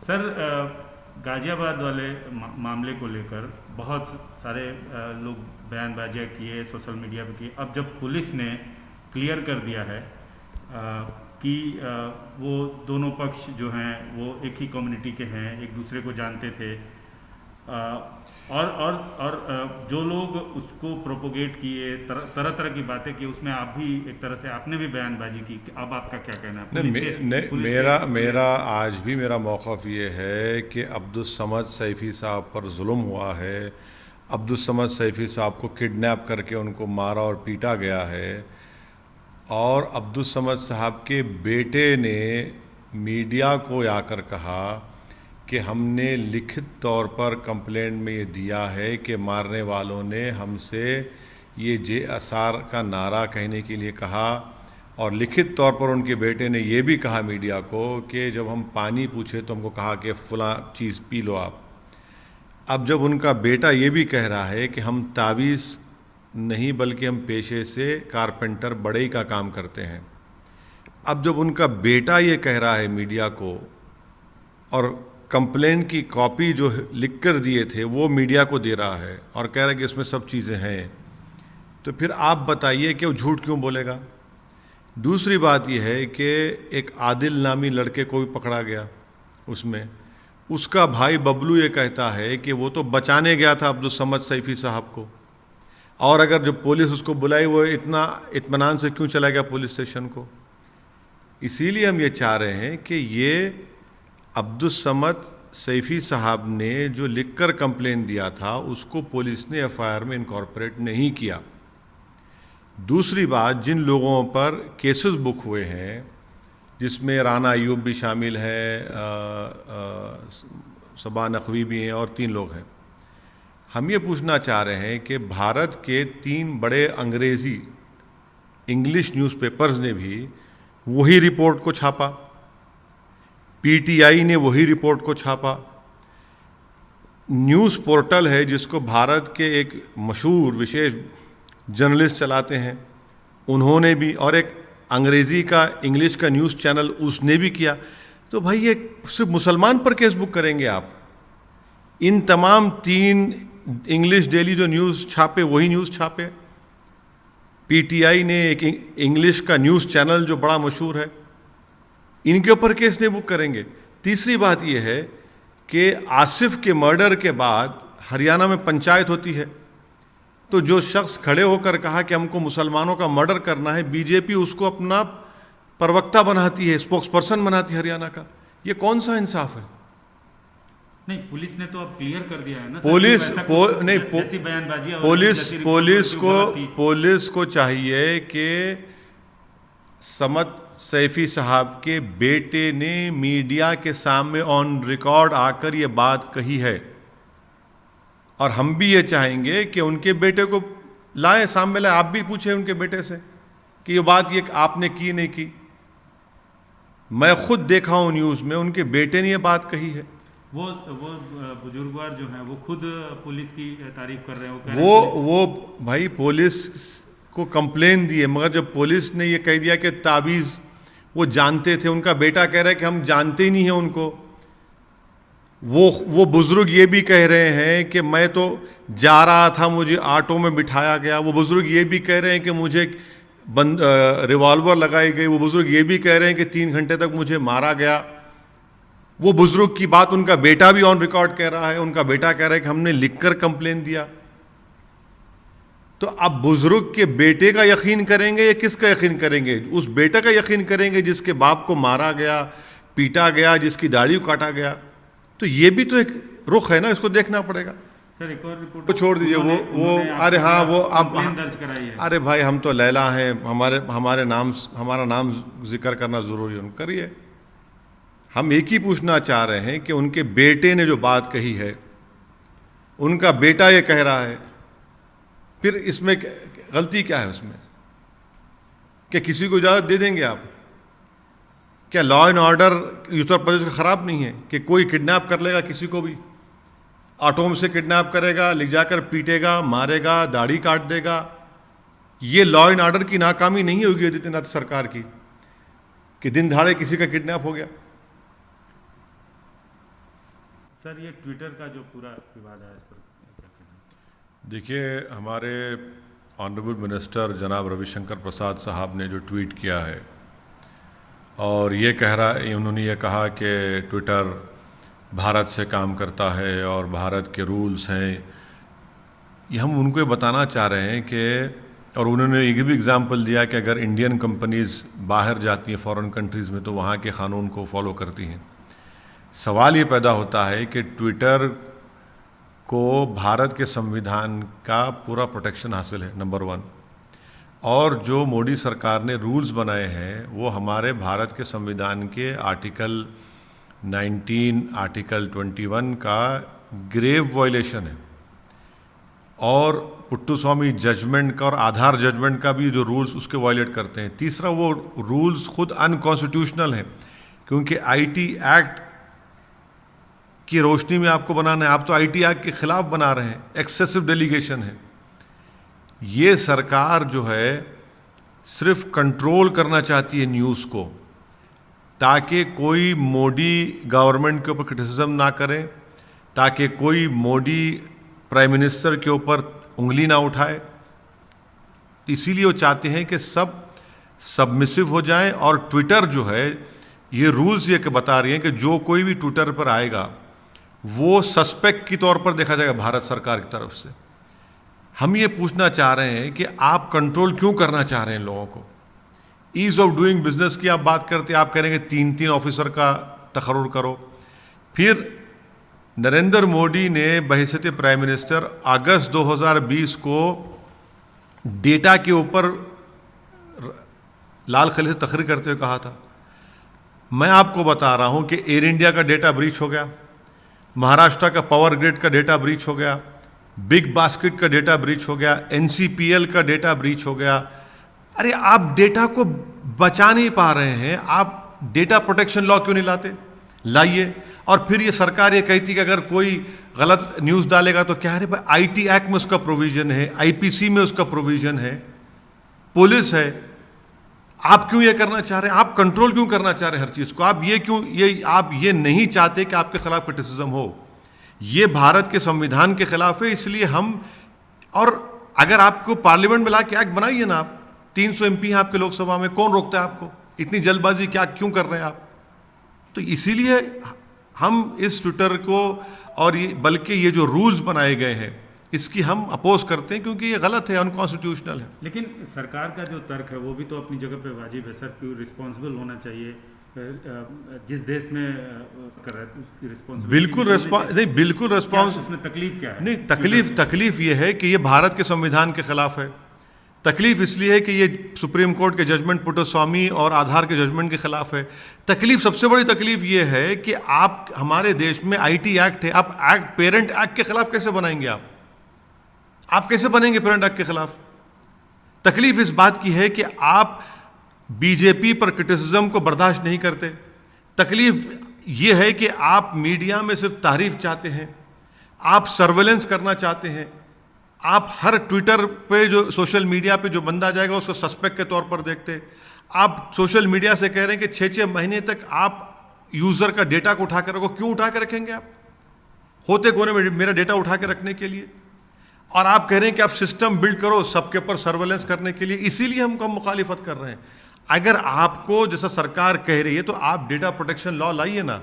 Sir, Ghaziabad वाले मामले को लेकर बहुत सारे लोग बयानबाजियाँ किए, सोशल मीडिया पे किए। अब जब पुलिस ने क्लियर कर दिया है कि वो दोनों पक्ष जो हैं वो एक ही कम्युनिटी के हैं, एक दूसरे को जानते थे, और जो लोग उसको प्रोपोगेट किए, तरह तरह की बातें की, उसमें आप भी एक तरह से आपने भी बयानबाजी की। अब आपका क्या कहना है? मेरा मेरा आज भी मेरा मौक़िफ़ ये है कि अब्दुस्समद सैफ़ी साहब पर जुल्म हुआ है। अब्दुस्समद सैफ़ी साहब को किडनैप करके उनको मारा और पीटा गया है, और अब्दुस्समद साहब के बेटे ने मीडिया को आकर कहा कि हमने लिखित तौर पर कंप्लेंट में ये दिया है कि मारने वालों ने हमसे ये जे असार का नारा कहने के लिए कहा, और लिखित तौर पर उनके बेटे ने ये भी कहा मीडिया को कि जब हम पानी पूछे तो हमको कहा कि फ़लाँ चीज़ पी लो आप। अब जब उनका बेटा ये भी कह रहा है कि हम तावीज़ नहीं बल्कि हम पेशे से कारपेंटर बढ़ई का काम करते हैं, अब जब उनका बेटा ये कह रहा है मीडिया को, और कंप्लेंट की कॉपी जो लिख कर दिए थे वो मीडिया को दे रहा है और कह रहा है कि इसमें सब चीज़ें हैं, तो फिर आप बताइए कि वो झूठ क्यों बोलेगा। दूसरी बात यह है कि एक आदिल नामी लड़के को भी पकड़ा गया, उसमें उसका भाई बबलू ये कहता है कि वो तो बचाने गया था अब्दुस्समद सैफ़ी साहब को, और अगर जब पुलिस उसको बुलाई वो इतना इत्मीनान से क्यों चला गया पुलिस स्टेशन को। इसीलिए हम ये चाह रहे हैं कि ये अब्दुस्समद सैफ़ी साहब ने जो लिखकर कंप्लेन दिया था उसको पुलिस ने एफआईआर में इनकॉर्पोरेट नहीं किया। दूसरी बात, जिन लोगों पर केसेस बुक हुए हैं जिसमें राना अयूब भी शामिल है, सबा नकवी भी हैं और 3 लोग हैं, हम ये पूछना चाह रहे हैं कि भारत के 3 बड़े अंग्रेज़ी इंग्लिश न्यूज़पेपर्स ने भी वही रिपोर्ट को छापा, पीटीआई ने वही रिपोर्ट को छापा, न्यूज़ पोर्टल है जिसको भारत के एक मशहूर विशेष जर्नलिस्ट चलाते हैं उन्होंने भी, और एक अंग्रेज़ी का इंग्लिश का न्यूज़ चैनल उसने भी किया। तो भाई ये सिर्फ मुसलमान पर केस बुक करेंगे आप? इन तमाम 3 इंग्लिश डेली जो न्यूज़ छापे वही न्यूज़ छापे, पीटीआई ने एक इंग्लिश का न्यूज़ चैनल जो बड़ा मशहूर है, इनके ऊपर केस नहीं बुक करेंगे। तीसरी बात यह है कि आसिफ के मर्डर के बाद हरियाणा में पंचायत होती है, तो जो शख्स खड़े होकर कहा कि हमको मुसलमानों का मर्डर करना है, बीजेपी उसको अपना प्रवक्ता बनाती है, स्पोक्स पर्सन बनाती है हरियाणा का। ये कौन सा इंसाफ है? नहीं, पुलिस ने तो अब क्लियर कर दिया है ना। पुलिस को चाहिए कि समद सैफ़ी साहब के बेटे ने मीडिया के सामने ऑन रिकॉर्ड आकर ये बात कही है, और हम भी ये चाहेंगे कि उनके बेटे को लाएं, सामने लाएं। आप भी पूछे उनके बेटे से कि ये बात ये आपने की नहीं की। मैं खुद देखा हूँ न्यूज़ में, उनके बेटे ने ये बात कही है। वो बुजुर्गवार जो हैं वो खुद पुलिस की तारीफ कर रहे हैं। वो भाई पुलिस को कंप्लेन दी है, मगर जब पुलिस ने ये कह दिया कि ताबीज़ वो जानते थे, उनका बेटा कह रहा है कि हम जानते ही नहीं हैं उनको। वो बुज़ुर्ग ये भी कह रहे हैं कि मैं तो जा रहा था, मुझे ऑटो में बिठाया गया। वो बुज़ुर्ग ये भी कह रहे हैं कि मुझे रिवॉल्वर लगाई गई। वो बुज़ुर्ग ये भी कह रहे हैं कि 3 घंटे तक मुझे मारा गया। वो बुज़ुर्ग की बात उनका बेटा भी ऑन रिकॉर्ड कह रहा है। उनका बेटा कह रहा है कि हमने लिखकर कंप्लेन दिया। तो अब बुज़ुर्ग के बेटे का यकीन करेंगे या किसका यकीन करेंगे? उस बेटे का यकीन करेंगे जिसके बाप को मारा गया, पीटा गया, जिसकी दाढ़ी काटा गया। तो ये भी तो एक रुख है ना, इसको देखना पड़ेगा। सर, एक और रिपोर्ट तो छोड़ दीजिए वो अरे हाँ, वो अब दर्ज कराई है। अरे भाई, हम तो लैला हैं, हमारा नाम जिक्र करना ज़रूरी है, करिए। हम एक ही पूछना चाह रहे हैं कि उनके बेटे ने जो बात कही है, उनका बेटा ये कह रहा है, फिर इसमें गलती क्या है उसमें? क्या किसी को इजाज़त दे देंगे आप? क्या law and order Uttar Pradesh का ख़राब नहीं है कि कोई किडनैप कर लेगा किसी को भी, ऑटो में से किडनैप करेगा, ले जाकर पीटेगा, मारेगा, दाढ़ी काट देगा? ये लॉ एंड ऑर्डर की नाकामी नहीं होगी आदित्यनाथ सरकार की कि दिन दहाड़े किसी का किडनैप हो गया। सर ये ट्विटर का जो पूरा विवाद है इस पर क्या कहना है? देखिए, हमारे ऑनरेबल मिनिस्टर जनाब रविशंकर प्रसाद साहब ने जो ट्वीट किया है और उन्होंने ये कहा कि ट्विटर भारत से काम करता है और भारत के रूल्स हैं, ये हम उनको ये बताना चाह रहे हैं कि, और उन्होंने ये भी एग्जांपल दिया कि अगर इंडियन कंपनीज़ बाहर जाती हैं फॉरेन कंट्रीज़ में तो वहाँ के क़ानून को फॉलो करती हैं। सवाल ये पैदा होता है कि ट्विटर को भारत के संविधान का पूरा प्रोटेक्शन हासिल है, नंबर 1, और जो मोदी सरकार ने रूल्स बनाए हैं वो हमारे भारत के संविधान के आर्टिकल 19, आर्टिकल 21 का ग्रेव वायलेशन है, और पुट्टुस्वामी जजमेंट का और आधार जजमेंट का भी जो रूल्स उसके वायलेट करते हैं। तीसरा, वो रूल्स खुद अनकॉन्स्टिट्यूशनल हैं क्योंकि आईटी एक्ट की रोशनी में आपको बनाना है, आप तो आईटी एक्ट के खिलाफ बना रहे हैं, एक्सेसिव डेलीगेशन है। ये सरकार जो है सिर्फ कंट्रोल करना चाहती है न्यूज़ को, ताकि कोई मोदी गवर्नमेंट के ऊपर क्रिटिसिज्म ना करे, ताकि कोई मोदी प्राइम मिनिस्टर के ऊपर उंगली ना उठाए। इसीलिए वो चाहते हैं कि सब सबमिसिव हो जाएं, और ट्विटर जो है ये रूल्स ये बता रही हैं कि जो कोई भी ट्विटर पर आएगा वो सस्पेक्ट के तौर पर देखा जाएगा भारत सरकार की तरफ से। हम ये पूछना चाह रहे हैं कि आप कंट्रोल क्यों करना चाह रहे हैं लोगों को? ईज ऑफ डूइंग बिजनेस की आप बात करते हैं, आप करेंगे 3-3 ऑफिसर का तकर्रुर करो। फिर नरेंद्र मोदी ने बहैसियत प्राइम मिनिस्टर अगस्त 2020 को डेटा के ऊपर लाल किले से तकरीर करते हुए कहा था, मैं आपको बता रहा हूं कि एयर इंडिया का डेटा ब्रीच हो गया, महाराष्ट्र का पावर ग्रिड का डेटा ब्रीच हो गया, बिग बास्केट का डेटा ब्रीच हो गया, एनसीपीएल का डेटा ब्रीच हो गया। अरे आप डेटा को बचा नहीं पा रहे हैं, आप डेटा प्रोटेक्शन लॉ क्यों नहीं लाइए। और फिर ये सरकार ये कहती कि अगर कोई गलत न्यूज़ डालेगा तो क्या है भाई, आईटी एक्ट में उसका प्रोविजन है, आईपीसी में उसका प्रोविजन है, पुलिस है। आप क्यों ये करना चाह रहे हैं? आप कंट्रोल क्यों करना चाह रहे हैं हर चीज़ को? आप ये नहीं चाहते कि आपके खिलाफ क्रिटिसिज्म हो। ये भारत के संविधान के खिलाफ है, इसलिए हम, और अगर आपको पार्लियामेंट में ला के एक्ट बनाइए ना, आप 300 एमपी हैं आपके लोकसभा में, कौन रोकता है आपको? इतनी जल्दबाजी क्यों कर रहे हैं आप? तो इसीलिए हम इस ट्विटर को, और ये बल्कि ये जो रूल्स बनाए गए हैं इसकी हम अपोज करते हैं क्योंकि ये गलत है, अनकॉन्स्टिट्यूशनल है। लेकिन सरकार का जो तर्क है वो भी तो अपनी जगह पे वाजिब है सर, क्यों रिस्पॉन्सिबल होना चाहिए जिस देश में कर रहा है उसकी रिस्पॉन्सिबिलिटी। बिल्कुल रिस्पॉन्स उसमें तकलीफ क्या है? नहीं, तकलीफ ये है कि ये भारत के संविधान के खिलाफ है। तकलीफ इसलिए है कि ये सुप्रीम कोर्ट के जजमेंट पुट्टुस्वामी और आधार के जजमेंट के खिलाफ है। तकलीफ, सबसे बड़ी तकलीफ ये है कि आप, हमारे देश में आईटी एक्ट है, आप पेरेंट एक्ट के खिलाफ कैसे बनाएंगे? आप कैसे बनेंगे पेरेंट एक्ट के खिलाफ? तकलीफ इस बात की है कि आप बीजेपी पर क्रिटिसिज्म को बर्दाश्त नहीं करते। तकलीफ ये है कि आप मीडिया में सिर्फ तारीफ चाहते हैं, आप सर्वेलेंस करना चाहते हैं, आप हर ट्विटर पे, जो सोशल मीडिया पे जो बंदा जाएगा उसको सस्पेक्ट के तौर पर देखते। आप सोशल मीडिया से कह रहे हैं कि 6-6 महीने तक आप यूज़र का डेटा को उठा कर रखो। क्यों उठा के रखेंगे आप? होते कौन है मेरा डेटा उठा के रखने के लिए? और आप कह रहे हैं कि आप सिस्टम बिल्ड करो सबके ऊपर सर्वेलेंस करने के लिए। इसीलिए हम मुखालिफत कर रहे हैं। अगर आपको, जैसा सरकार कह रही है, तो आप डेटा प्रोटेक्शन लॉ लाइए ना,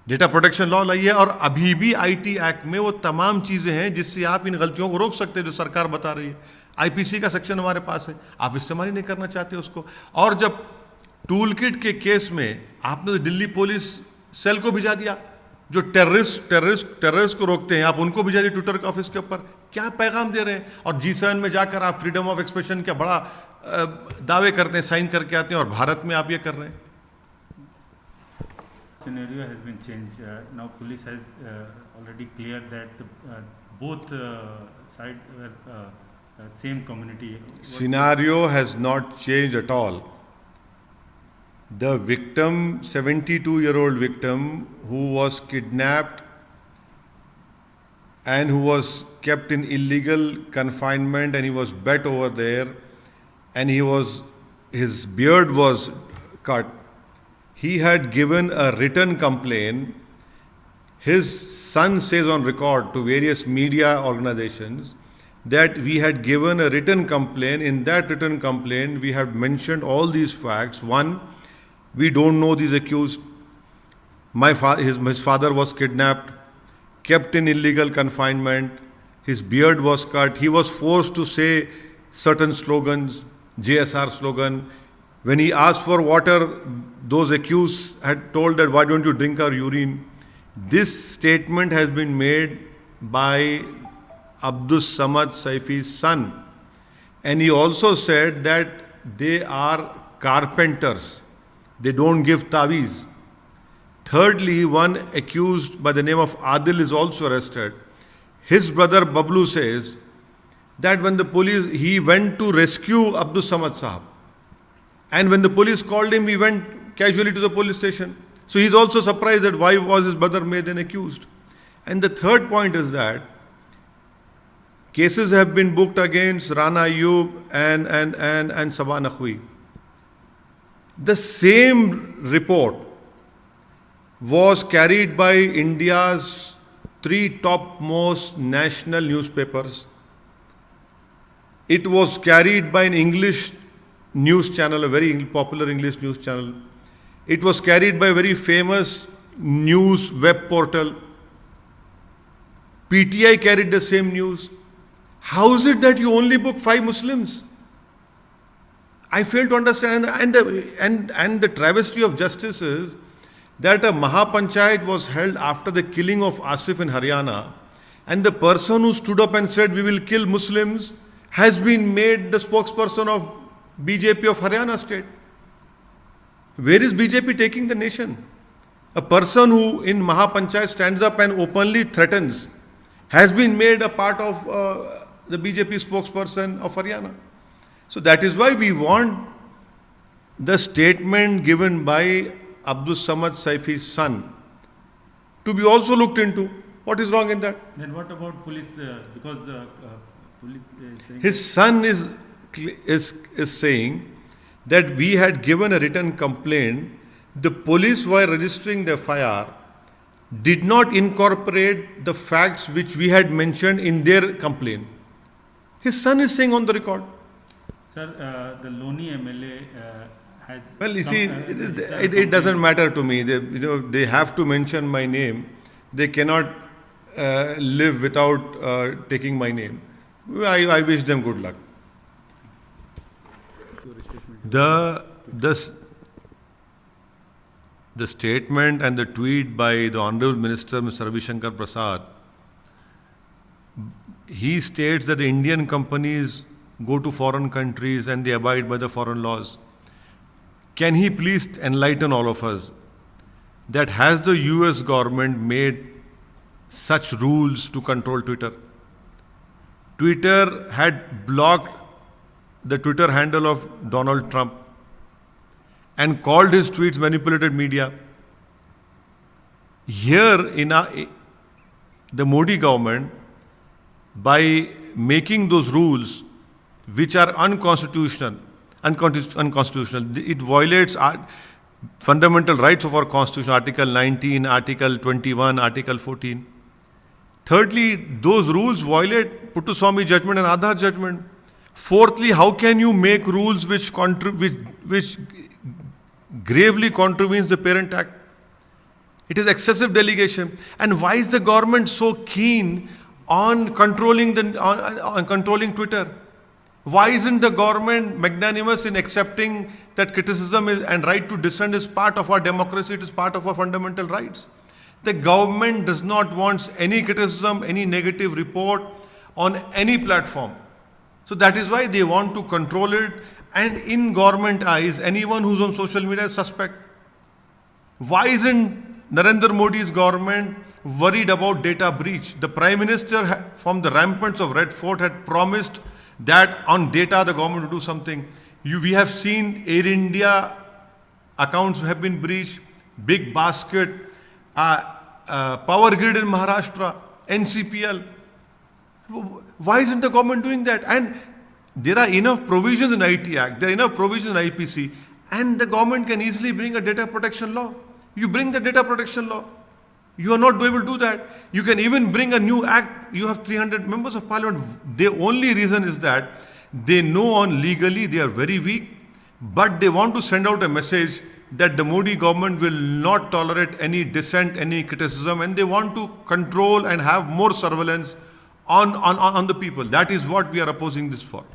डेटा प्रोटेक्शन लॉ लाइए। और अभी भी आईटी एक्ट में वो तमाम चीज़ें हैं जिससे आप इन गलतियों को रोक सकते हैं जो सरकार बता रही है। आईपीसी का सेक्शन हमारे पास है, आप इस्तेमाल ही नहीं करना चाहते उसको। और जब टूल किट के केस में आपने तो दिल्ली पुलिस सेल को भिजा दिया, जो टेररिस्ट को रोकते हैं, आप उनको भिजा दिए ट्विटर के ऑफिस के ऊपर। क्या पैगाम दे रहे हैं? और G7 में जाकर आप फ्रीडम ऑफ एक्सप्रेशन क्या बड़ा दावे करते हैं, साइन करके आते हैं, और भारत में आप ये कर रहे हैं। Scenario has been changed. Now police has already cleared that both side same community. Scenario has not changed at all. The victim, 72-year-old victim who was kidnapped and who was kept in illegal confinement, and he was bet over there, and his beard was cut. He had given a written complaint his son says on record to various media organizations that we had given a written complaint. In that written complaint, we have mentioned all these facts. One, we don't know these accused. His father was kidnapped, kept in illegal confinement. His beard was cut. He was forced to say certain slogans, JSR slogan. When he asked for water, those accused had told that, why don't you drink our urine? This statement has been made by Abdus Samad Saifi's son. And he also said that they are carpenters. They don't give taweez. Thirdly, one accused by the name of Adil is also arrested. His brother Bablu says that when the police, he went to rescue Abdus Samad Sahab. And when the police called him, he went casually to the police station. So he's also surprised that why was his brother made an accused. And the third point is that cases have been booked against Rana Ayyub and Sabah Naqvi. The same report was carried by India's 3 topmost national newspapers. It was carried by an English news channel, a very popular English news channel. It was carried by a very famous news web portal. PTI carried the same news. How is it that you only book 5 Muslims? I fail to understand. And the travesty of justice is that a Mahapanchayat was held after the killing of Asif in Haryana, and the person who stood up and said we will kill Muslims has been made the spokesperson of BJP of Haryana state. Where is BJP taking the nation? A person who in Mahapanchayat stands up and openly threatens has been made a part of the BJP spokesperson of Haryana. So that is why we want the statement given by Abdus Samad Saifi's son to be also looked into. What is wrong in that? Then what about police? Because the police is saying His son is saying that we had given a written complaint. The police, while registering the FIR, did not incorporate the facts which we had mentioned in their complaint. His son is saying on the record. Sir, the Loni MLA has. Well, you see, it doesn't matter to me. They have to mention my name. They cannot live without taking my name. I wish them good luck. The statement and the tweet by the Honorable Minister, Mr. Ravi Shankar Prasad, he states that the Indian companies go to foreign countries and they abide by the foreign laws. Can he please enlighten all of us that has the US government made such rules to control Twitter? Twitter had blocked the Twitter handle of Donald Trump and called his tweets manipulated media. Here in the Modi government, by making those rules which are unconstitutional, it violates fundamental rights of our constitution, Article 19, Article 21, Article 14. Thirdly, those rules violate Puttaswamy judgment and Aadhaar judgment. Fourthly, how can you make rules which gravely contravenes the Parent Act? It is excessive delegation. And why is the government so keen on controlling controlling Twitter? Why isn't the government magnanimous in accepting that criticism and right to dissent is part of our democracy, it is part of our fundamental rights? The government does not want any criticism, any negative report on any platform. So that is why they want to control it, and in government eyes, anyone who's on social media is suspect. Why isn't Narendra Modi's government worried about data breach? The Prime Minister from the ramparts of Red Fort had promised that on data the government will do something. We have seen Air India accounts have been breached, Big Basket, Power Grid in Maharashtra, NCPL. Why isn't the government doing that? And there are enough provisions in IT Act, there are enough provisions in IPC, and the government can easily bring a data protection law. You bring the data protection law. You are not able to do that. You can even bring a new act. You have 300 members of parliament. The only reason is that they know on legally they are very weak, but they want to send out a message that the Modi government will not tolerate any dissent, any criticism, and they want to control and have more surveillance on the people. That is what we are opposing this for.